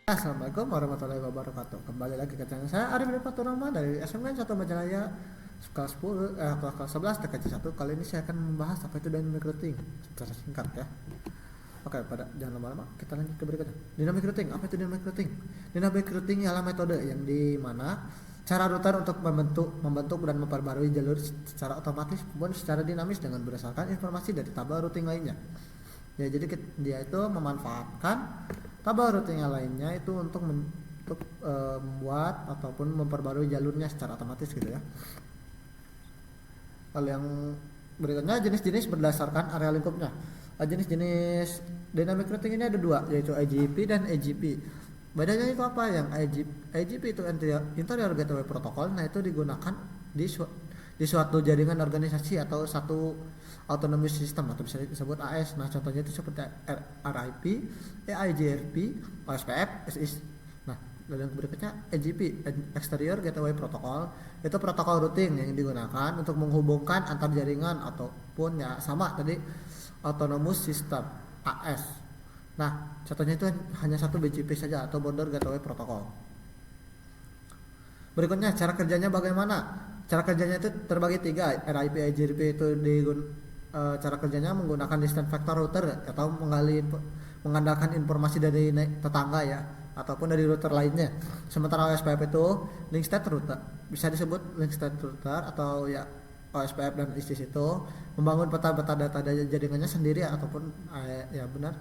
Assalamualaikum warahmatullahi wabarakatuh. Kembali lagi ke channel saya Arif Faturama dari SMK 1 Majalaya kelas 10 kelas 11 TKJ 1. Kali ini saya akan membahas apa itu dynamic routing secara singkat ya. Oke, jangan lama-lama, kita lanjut ke berikutnya. Dynamic routing, apa itu dynamic routing? Dynamic routing ialah metode yang dimana cara router untuk membentuk dan memperbarui jalur secara otomatis maupun secara dinamis dengan berdasarkan informasi dari tabel routing lainnya. Ya, jadi dia itu memanfaatkan tabel routing lainnya itu untuk membuat ataupun memperbarui jalurnya secara otomatis gitu ya. Lalu yang berikutnya jenis-jenis berdasarkan area lingkupnya. Jenis-jenis dynamic routing ini ada dua, yaitu IGP dan AGP. Bedanya itu apa? Yang IGP itu interior gateway protocol, nah itu digunakan di suatu jaringan organisasi atau satu autonomous system atau bisa disebut AS. Nah, contohnya itu seperti RIP, EIGRP, OSPF, SIS. Nah, lalu yang berikutnya AGP, exterior gateway protocol, itu protokol routing yang digunakan untuk menghubungkan antar jaringan ataupun ya sama tadi autonomous system AS. Nah, contohnya itu hanya satu BGP saja atau border gateway protocol. Berikutnya cara kerjanya bagaimana? Cara kerjanya itu terbagi tiga. RIP, IGRP itu cara kerjanya menggunakan distant vector router atau mengandalkan informasi dari tetangga ya ataupun dari router lainnya. Sementara OSPF itu link state router, bisa disebut link state router atau ya OSPF dan ISIS itu membangun peta-peta data jaringannya sendiri ataupun ya benar,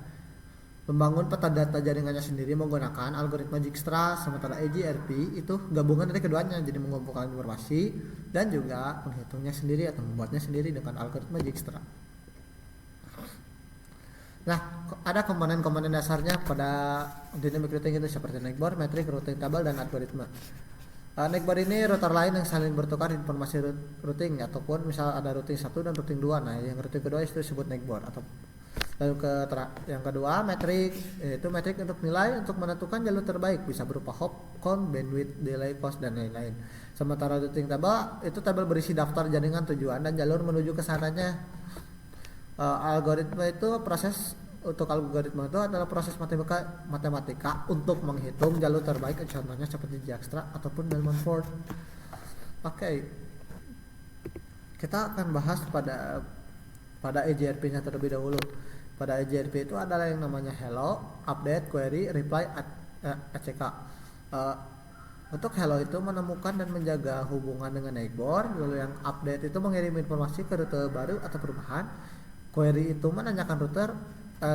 membangun peta data jaringannya sendiri menggunakan algoritma Dijkstra. Sementara EGRP itu gabungan dari keduanya, jadi mengumpulkan informasi dan juga menghitungnya sendiri atau membuatnya sendiri dengan algoritma Dijkstra. Nah, ada komponen-komponen dasarnya pada dynamic routing itu seperti neckboard, metrik, routing table, dan algoritma. Neckboard ini router lain yang saling bertukar informasi routing ataupun misal ada routing 1 dan routing 2. Nah, yang routing kedua itu disebut neckboard atau lalu yang kedua metrik, yaitu metrik untuk nilai untuk menentukan jalur terbaik, bisa berupa hop count, bandwidth, delay, cost, dan lain-lain. Sementara routing table itu tabel berisi daftar jaringan tujuan dan jalur menuju ke sananya. Algoritma itu algoritma itu adalah proses matematika untuk menghitung jalur terbaik, contohnya seperti Dijkstra ataupun Bellman Ford. Oke. Kita akan bahas pada EGRP-nya terlebih dahulu. Pada EGRP itu adalah yang namanya hello, update, query, reply, ACK. Untuk hello itu menemukan dan menjaga hubungan dengan neckboard, lalu yang update itu mengirim informasi ke rute baru atau perubahan, query itu menanyakan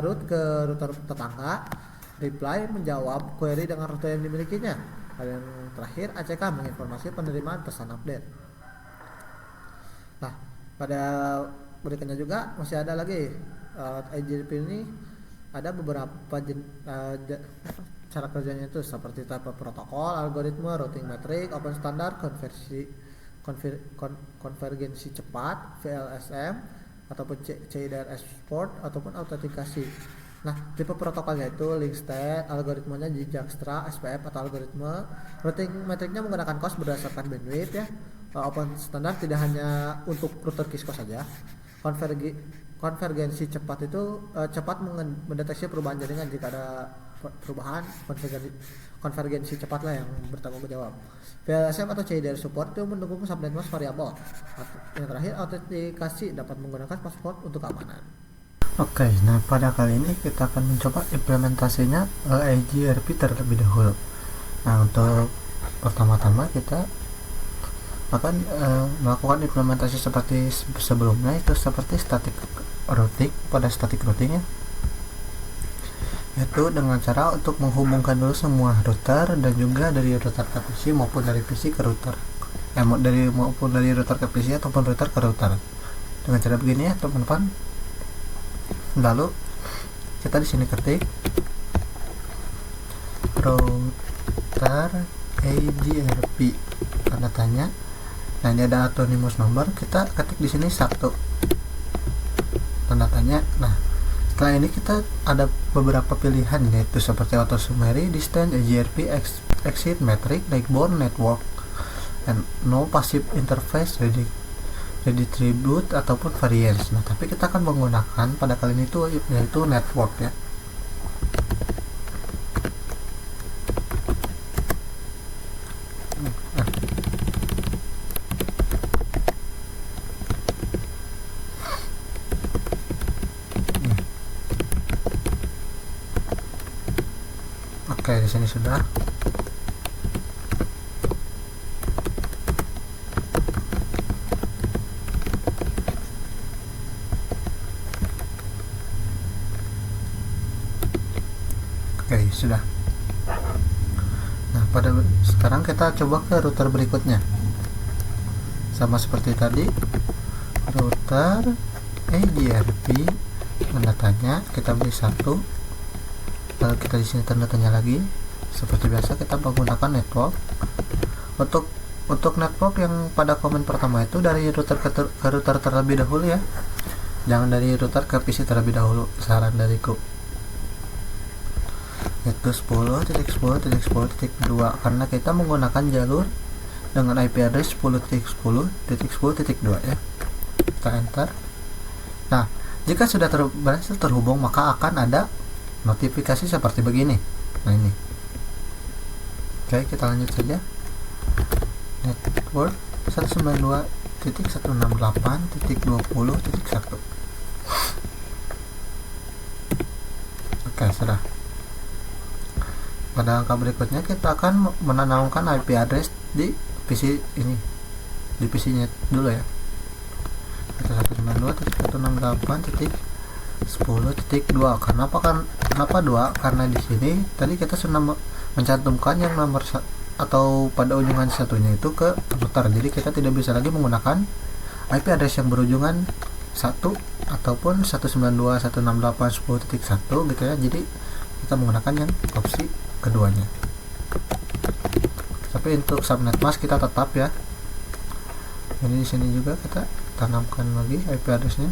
route ke router tetangga, reply menjawab query dengan rute yang dimilikinya, dan yang terakhir ACK menginformasi penerimaan pesan update. Nah, pada berikutnya juga masih ada lagi IGRP ini ada beberapa cara kerjanya itu seperti tipe protokol, algoritma, routing metrik, open standard, konvergensi cepat, VLSM ataupun CIDR export ataupun autentikasi. Nah, tipe protokolnya itu link state, algoritmanya Dijkstra, SPF atau algoritma, routing metriknya menggunakan cost berdasarkan bandwidth ya. Open standard tidak hanya untuk router Cisco saja. Konvergensi cepat itu cepat mendeteksi perubahan jaringan jika ada perubahan. Konvergensi cepat lah yang bertanggung jawab. VLSM atau CIDR support itu mendukung subnet mask variabel. Yang terakhir autentikasi dapat menggunakan password untuk keamanan. Oke, nah pada kali ini kita akan mencoba implementasinya IGRP terlebih dahulu. Nah, untuk pertama-tama kita akan melakukan implementasi seperti sebelumnya, itu seperti static routing pada static routing ya, yaitu dengan cara untuk menghubungkan dulu semua router dan juga dari router ke PC maupun dari PC ke router, maupun dari router ke PC ataupun router ke router dengan cara begini ya teman-teman. Lalu kita di sini ketik router IGRP tanda tanya. Nah, ini ada anonymous number, kita ketik di sini 1 tanda tanya. Nah, setelah ini kita ada beberapa pilihan, yaitu seperti auto summary, distance, EGRP, exit, metric, neckboard, network, and no passive interface, redistribute ataupun variance. Nah, tapi kita akan menggunakan pada kali ini yaitu network ya. Oke, di sini sudah. Oke, sudah. Nah, pada sekarang kita coba ke router berikutnya. Sama seperti tadi, router EGRP, tanda tanya, kita beri satu. Lalu kita di sini tanda tanya lagi. Seperti biasa kita menggunakan network. Untuk network yang pada komen pertama itu dari router ke router terlebih dahulu ya. Jangan dari router ke PC terlebih dahulu, saran dariku. Itu 10.10.10.2 karena kita menggunakan jalur dengan IP address 10.10.10.2 ya. Kita enter. Nah, jika sudah berhasil terhubung, maka akan ada notifikasi seperti begini. Nah, ini. Oke, kita lanjut saja. Network 192.168.20.1. Oke, sudah. Pada angka berikutnya kita akan menanamkan IP address di PC ini, di PC-nya dulu ya. Kita 192.168.10.2. Kenapa 2? Karena di sini tadi kita sudah mencantumkan yang nomor atau pada ujungan satunya itu ke router. Jadi kita tidak bisa lagi menggunakan IP address yang berujungan 1 ataupun 192.168.10.1 gitu ya. Jadi kita menggunakan yang opsi keduanya. Tapi untuk subnet mask kita tetap ya. Ini di sini juga kita tanamkan lagi IP addressnya.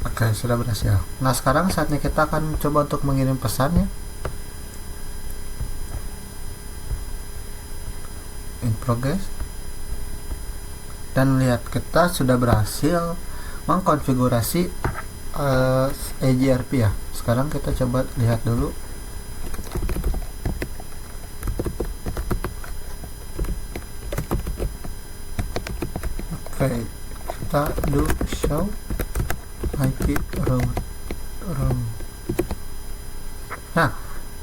Oke, sudah berhasil. Nah, sekarang saatnya kita akan coba untuk mengirim pesan ya. In progress. Dan lihat, kita sudah berhasil mengkonfigurasi EGRP ya. Sekarang kita coba lihat dulu. Oke, kita do show IP route. Nah,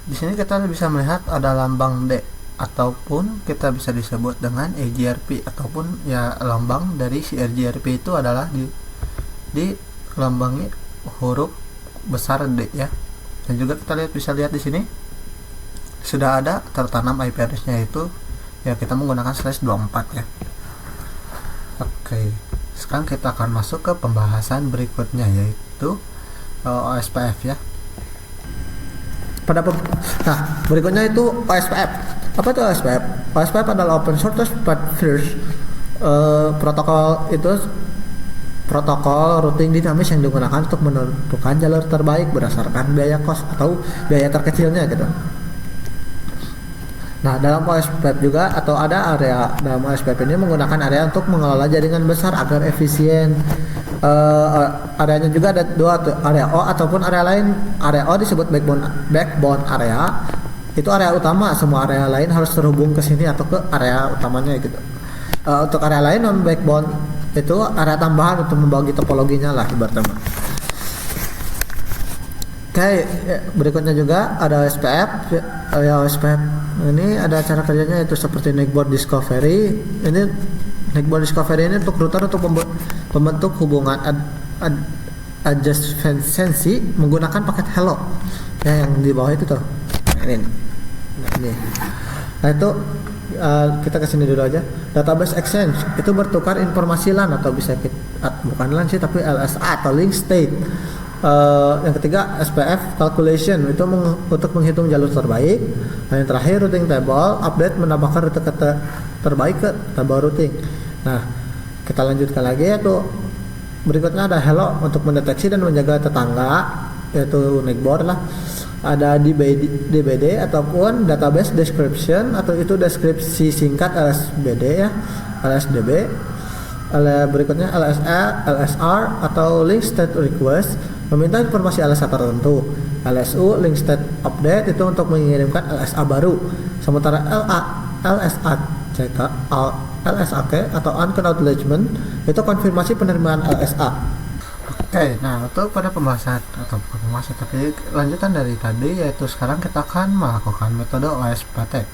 di sini kita bisa melihat ada lambang D, ataupun kita bisa disebut dengan EGRP, ataupun ya lambang dari si EGRP itu adalah di lambangi huruf besar D ya. Dan juga kita bisa lihat di sini sudah ada tertanam IP address-nya, itu ya kita menggunakan /24 ya. Oke, sekarang kita akan masuk ke pembahasan berikutnya, yaitu OSPF ya. Nah, berikutnya itu OSPF. Apa itu OSPF? OSPF adalah Open Source First. Protokol itu protokol routing dinamis yang digunakan untuk menentukan jalur terbaik berdasarkan biaya kos atau biaya terkecilnya gitu. Nah, dalam OSPF juga atau ada area dalam OSPF ini menggunakan area untuk mengelola jaringan besar agar efisien. Areanya juga ada dua, area O ataupun area lain. Area O disebut backbone area. Itu area utama, semua area lain harus terhubung ke sini atau ke area utamanya gitu. Untuk area lain non backbone itu area tambahan untuk membagi topologinya lah ibaratnya. Oke, berikutnya juga ada OSPF. OSPF ini ada cara kerjanya itu seperti Network Discovery. Ini Network Discovery ini untuk router untuk membentuk hubungan adjacency menggunakan paket hello ya, yang di bawah itu tuh. Ini. Nah itu kita kesini dulu aja. Database exchange itu bertukar informasi LAN atau bisa bukan LAN sih tapi LSA atau link state. Yang ketiga SPF calculation itu untuk menghitung jalur terbaik. Dan yang terakhir routing table update menambahkan rute terbaik ke table routing. Nah kita lanjutkan lagi, yaitu berikutnya ada hello untuk mendeteksi dan menjaga tetangga, yaitu neighbor lah. Ada DBD ataupun database description atau itu deskripsi singkat LSBD ya, LSDB. Berikutnya LSA, LSR atau link state request meminta informasi LSA tertentu. LSU link state update itu untuk mengirimkan LSA baru. Sementara LSA LSAK atau Unacknowledgement itu konfirmasi penerimaan LSA. Oke, nah untuk pada pembahasan atau bukan pembahasan tapi lanjutan dari tadi, yaitu sekarang kita akan melakukan metode OSPF.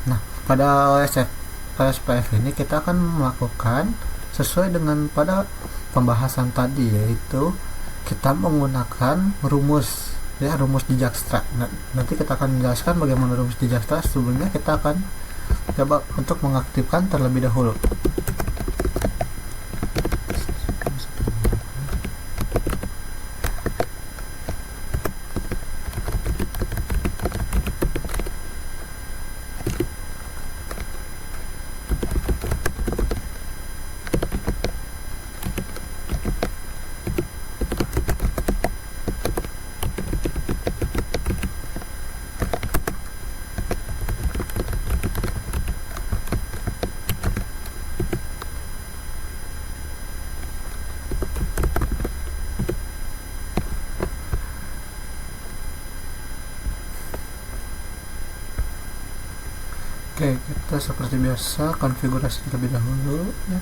Nah, pada OSPF ini kita akan melakukan sesuai dengan pada pembahasan tadi, yaitu kita menggunakan rumus Dijkstra. Nah, nanti kita akan menjelaskan bagaimana rumus Dijkstra. Sebelumnya kita akan coba untuk mengaktifkan terlebih dahulu. Oke, kita seperti biasa konfigurasi terlebih dahulu ya.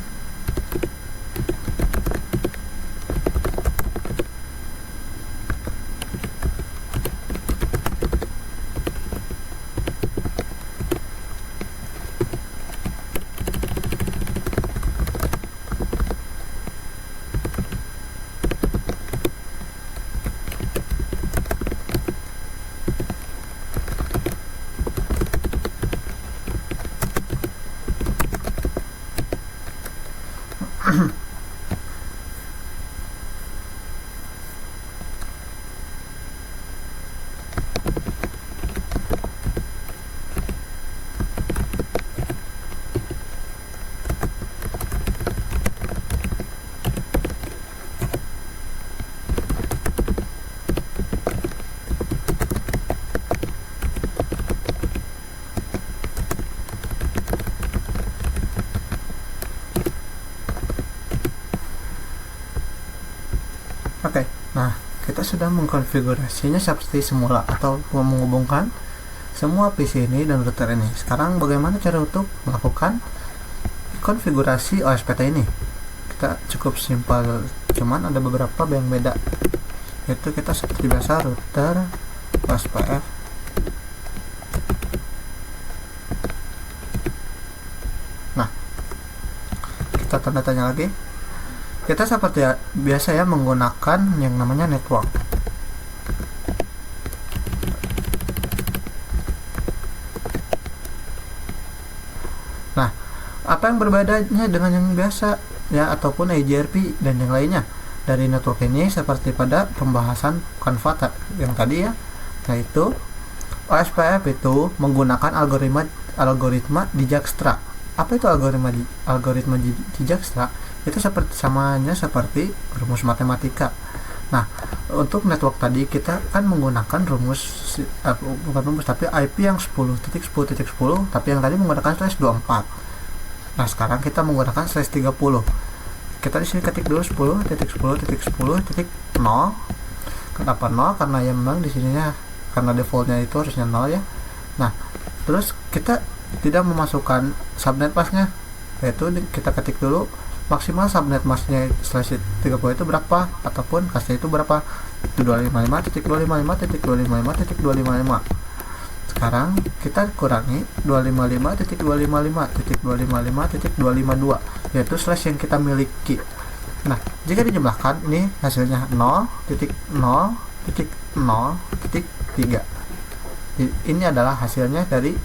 Oke, nah kita sudah mengkonfigurasinya seperti semula atau menghubungkan semua PC ini dan router ini. Sekarang bagaimana cara untuk melakukan konfigurasi OSPT ini? Kita cukup simpel, cuman ada beberapa yang beda. Yaitu kita seperti biasa router OSPF. Nah, kita tanda tanya lagi. Kita seperti biasa ya menggunakan yang namanya network. Nah, apa yang berbedanya dengan yang biasa ya ataupun EJRP dan yang lainnya dari network ini seperti pada pembahasan Canva yang tadi ya, yaitu OSPF itu menggunakan algoritma Dijkstra. Apa itu algoritma Dijkstra? Itu samanya seperti rumus matematika. Nah, untuk network tadi kita kan menggunakan bukan rumus tapi IP yang 10.10.10, tapi yang tadi menggunakan /24. Nah, sekarang kita menggunakan /30. Kita di sini ketik dulu 10.10.10.0. Kenapa 0? Karena ya memang di sininya karena defaultnya itu harusnya 0 ya. Nah, terus kita tidak memasukkan subnet masknya, yaitu kita ketik dulu maksimal subnet masknya /30 itu berapa ataupun kasnya itu berapa, itu 255.255.255.255. Sekarang kita kurangi 255.255.255.252, yaitu slash yang kita miliki. Nah, jika dijumlahkan ini hasilnya 0.0.0.3. Ini adalah hasilnya dari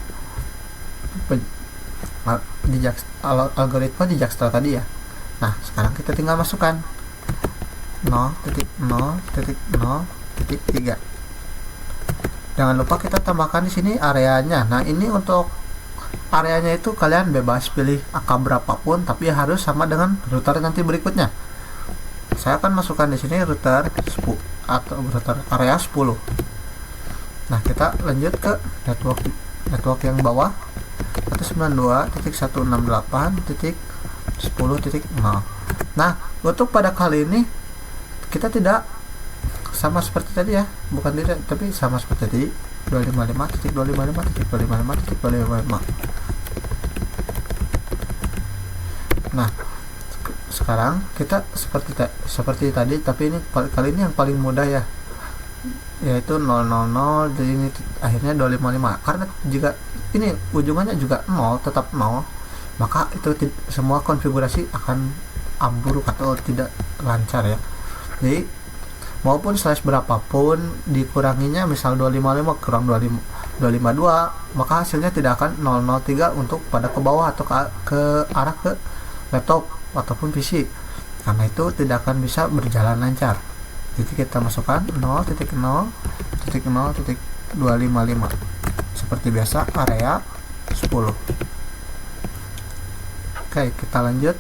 algoritma Dijkstra tadi ya. Nah, sekarang kita tinggal masukkan 0.0.0.3. Jangan lupa kita tambahkan di sini areanya. Nah, ini untuk areanya itu kalian bebas pilih angka berapapun, tapi harus sama dengan router nanti berikutnya. Saya akan masukkan di sini router 10 atau router area 10. Nah, kita lanjut ke network yang bawah, 192.168.10.0. Nah, untuk pada kali ini kita tidak sama seperti tadi ya, bukan tidak, tapi sama seperti tadi 255.255.255.255. Nah, sekarang kita seperti tadi, tapi ini kali ini yang paling mudah ya, yaitu 000, jadi ini akhirnya 255. Karena jika ini ujungannya juga 0, tetap 0, maka itu semua konfigurasi akan ambruk atau tidak lancar ya. Jadi maupun slash berapapun dikuranginya, misal 255 kurang 252, maka hasilnya tidak akan 003 untuk pada ke bawah atau ke arah ke laptop ataupun PC, karena itu tidak akan bisa berjalan lancar. Jadi kita masukkan 0.0.0.255 seperti biasa, area 10. Oke, kita lanjut.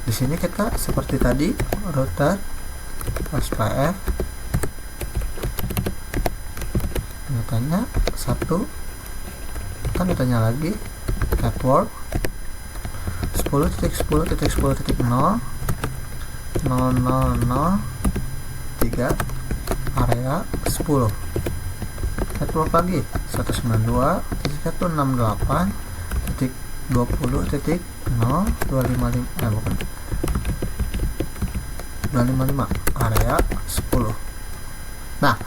Di sini kita seperti tadi, router SPF, tanya 1, kan ditanya lagi network 10.10.10.0 000.3 area 10. Network lagi 192.168.20.0.255 bukan 255 area 10. Nah,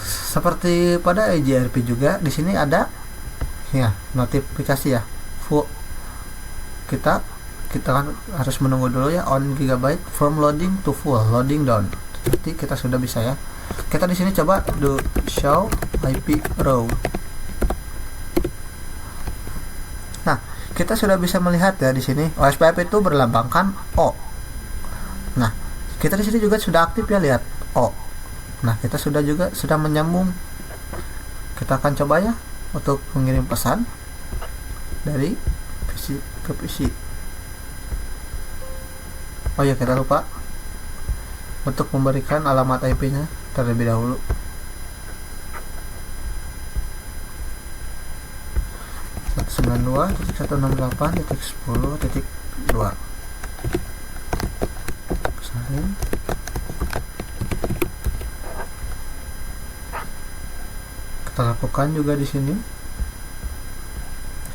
seperti pada EJRP juga di sini ada ya notifikasi ya. Kita kan harus menunggu dulu ya, on gigabyte from loading to full loading down. Jadi kita sudah bisa ya. Kita di sini coba do show IP row. Nah, kita sudah bisa melihat ya di sini OSPF itu berlambangkan O. Nah, kita di sini juga sudah aktif ya, lihat O. Nah, kita sudah menyambung. Kita akan coba ya untuk mengirim pesan dari PC ke PC. Oh ya, kita lupa untuk memberikan alamat IP-nya terlebih dahulu. .192.168.10.2 salin. Kita lakukan juga di sini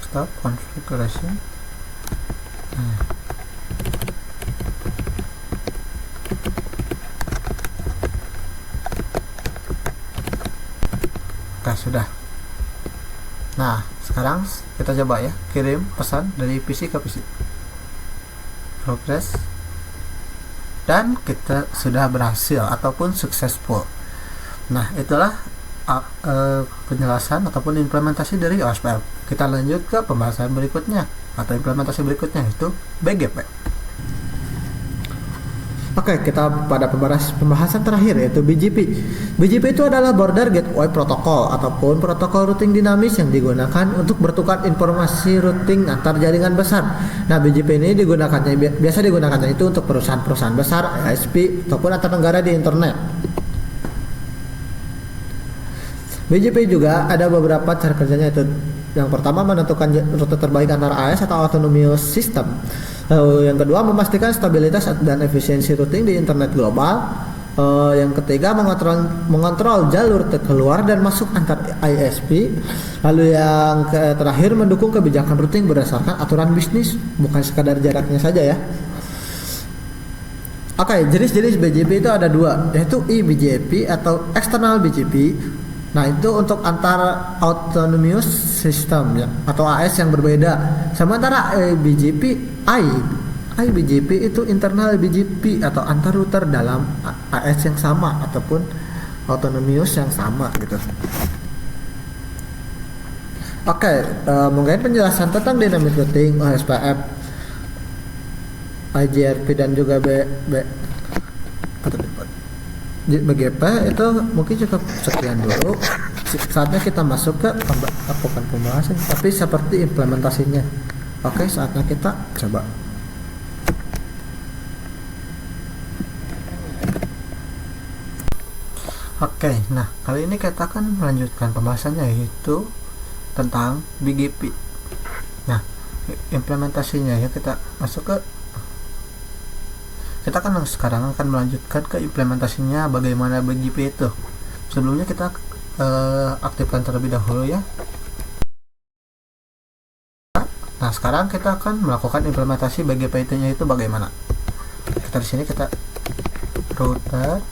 stop configuration. Nah, sudah. Nah, sekarang kita coba ya kirim pesan dari PC ke PC. Progress. Dan kita sudah berhasil ataupun successful. Nah, itulah penjelasan ataupun implementasi dari OSPF. Kita lanjut ke pembahasan berikutnya atau implementasi berikutnya, yaitu BGP. Oke, kita pada pembahasan terakhir, yaitu BGP. BGP itu adalah Border Gateway Protocol ataupun protokol routing dinamis yang digunakan untuk bertukar informasi routing antar jaringan besar. Nah, BGP ini biasa digunakannya itu untuk perusahaan-perusahaan besar, ISP ataupun antar negara di internet. BGP juga ada beberapa cara kerjanya, itu yang pertama menentukan rute terbaik antara AS atau autonomous system. Lalu yang kedua memastikan stabilitas dan efisiensi routing di internet global. Yang ketiga mengontrol jalur keluar dan masuk antar ISP. Lalu yang terakhir mendukung kebijakan routing berdasarkan aturan bisnis, bukan sekadar jaraknya saja ya. Oke, jenis-jenis BGP itu ada dua, yaitu eBGP atau external BGP. Nah, itu untuk antara autonomous system ya, atau AS yang berbeda. Sementara BGP iBGP itu internal BGP atau antar router dalam AS yang sama ataupun autonomous yang sama gitu. Oke, mungkin penjelasan tentang dynamic routing, OSPF, IGRP dan juga BGP itu mungkin cukup sekian dulu. Saatnya kita masuk ke bukan pembahasan, tapi seperti implementasinya. Oke, saatnya kita coba. Oke, nah kali ini kita akan melanjutkan pembahasannya, yaitu tentang BGP. Nah, implementasinya ya, kita masuk ke sekarang akan melanjutkan ke implementasinya bagaimana BGP itu. Sebelumnya kita aktifkan terlebih dahulu ya Nah, sekarang kita akan melakukan implementasi BGP-nya itu bagaimana. Kita di sini kita router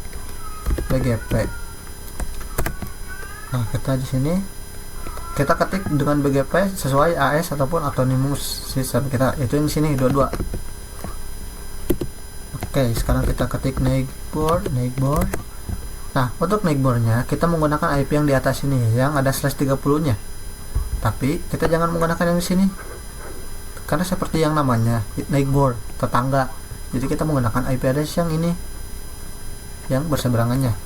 BGP. Nah, kita di sini kita ketik dengan BGP sesuai AS ataupun autonomous system kita, itu yang di sini dua-dua. Oke, sekarang kita ketik neighbor. Nah, untuk neighbornya kita menggunakan IP yang di atas ini yang ada /30-nya. Tapi kita jangan menggunakan yang di sini. Karena seperti yang namanya neighbor, tetangga. Jadi kita menggunakan IP address yang ini yang berseberangannya.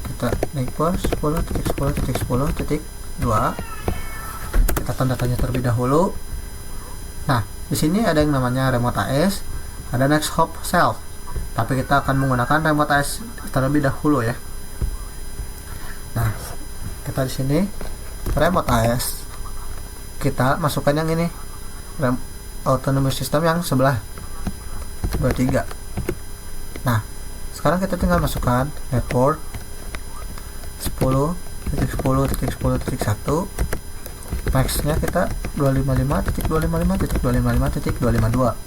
Kita neighbor 10.10.10.2. Kita tanda tanya terlebih dahulu. Nah, di sini ada yang namanya remote AS, ada next hop self. Tapi kita akan menggunakan remote AS terlebih dahulu ya. Nah, kita di sini remote AS. Kita masukkan yang ini. Autonomous system yang sebelah 23. Nah, sekarang kita tinggal masukkan network 10.10.10.1. Maxnya kita 255.255.255.252.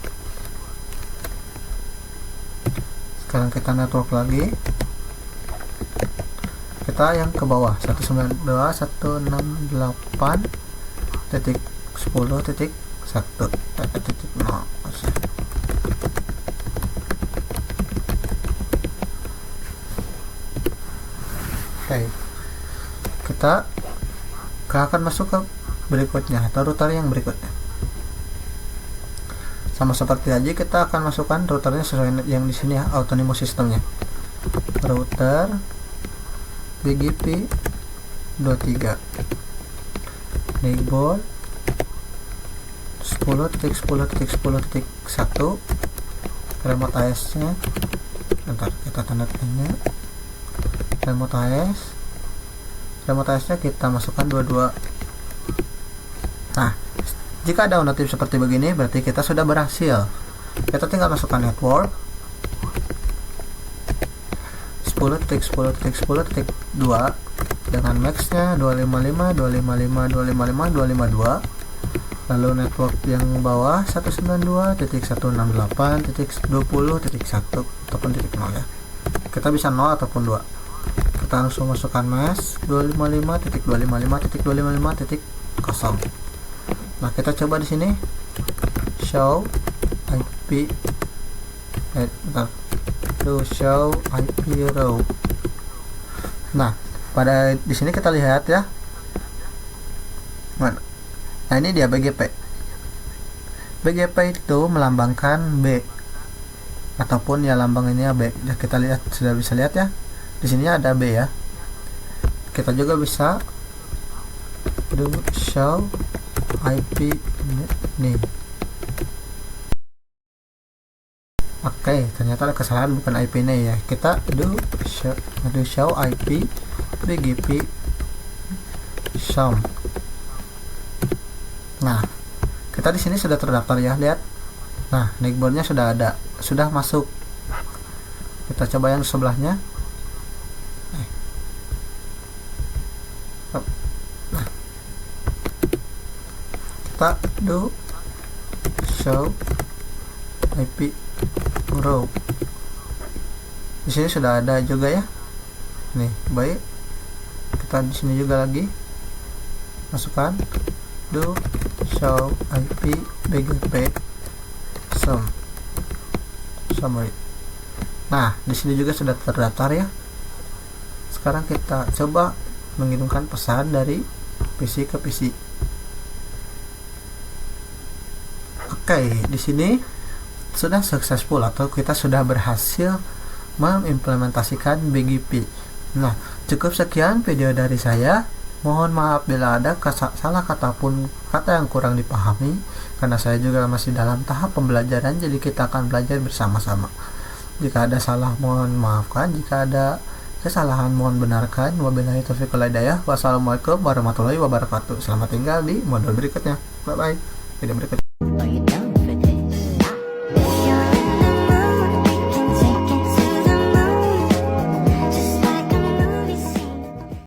Sekarang kita network lagi, kita yang ke bawah 192.168.10.1.0. Oke, kita akan masuk ke berikutnya atau router yang berikutnya. Sama seperti tadi, kita akan masukkan routernya sesuai yang di sini ya, autonomous systemnya. Router BGP 23 neighbor 10.10.10.1. remote AS nya bentar, kita tanda tanya remote AS nya kita masukkan 22. Nah, jika ada notif seperti begini berarti kita sudah berhasil. Kita tinggal masukkan network 10.10.10.2 dengan maxnya 255.255.255.252. Lalu network yang bawah 192.168.20.1 ataupun titik 0 ya. Kita bisa 0 ataupun 2. Kita langsung masukkan mesh 255.255.255.0. Nah, kita coba di sini show IP show IP row. Nah, pada di sini kita lihat ya. Nah, ini dia BGP. BGP itu melambangkan B ataupun ya lambang ini ya B. Ya, kita lihat, sudah bisa lihat ya. Di sini ada B ya. Kita juga bisa show IP nih. Oke, ternyata ada kesalahan, bukan IP nya ya. Kita show IP BGP SOM. Nah, kita di sini sudah terdaftar ya, lihat. Nah, neighbornya sudah ada, sudah masuk. Kita coba yang sebelahnya. Nah, kita show IP row. Di sini sudah ada juga ya. Nih, baik. Kita di sini juga lagi masukkan show IP BGP summary. Nah, di sini juga sudah terdaftar ya. Sekarang kita coba mengirimkan pesan dari PC ke PC. Oke, di sini sudah successful atau kita sudah berhasil mengimplementasikan BGP. Nah, cukup sekian video dari saya. Mohon maaf bila ada salah kata pun kata yang kurang dipahami, karena saya juga masih dalam tahap pembelajaran, jadi kita akan belajar bersama-sama. Jika ada salah mohon maafkan, jika ada kesalahan mohon benarkan. Wabillahi taufiq wal hidayah. Wassalamualaikum warahmatullahi wabarakatuh. Selamat tinggal di modul berikutnya. Bye bye. Video berikutnya.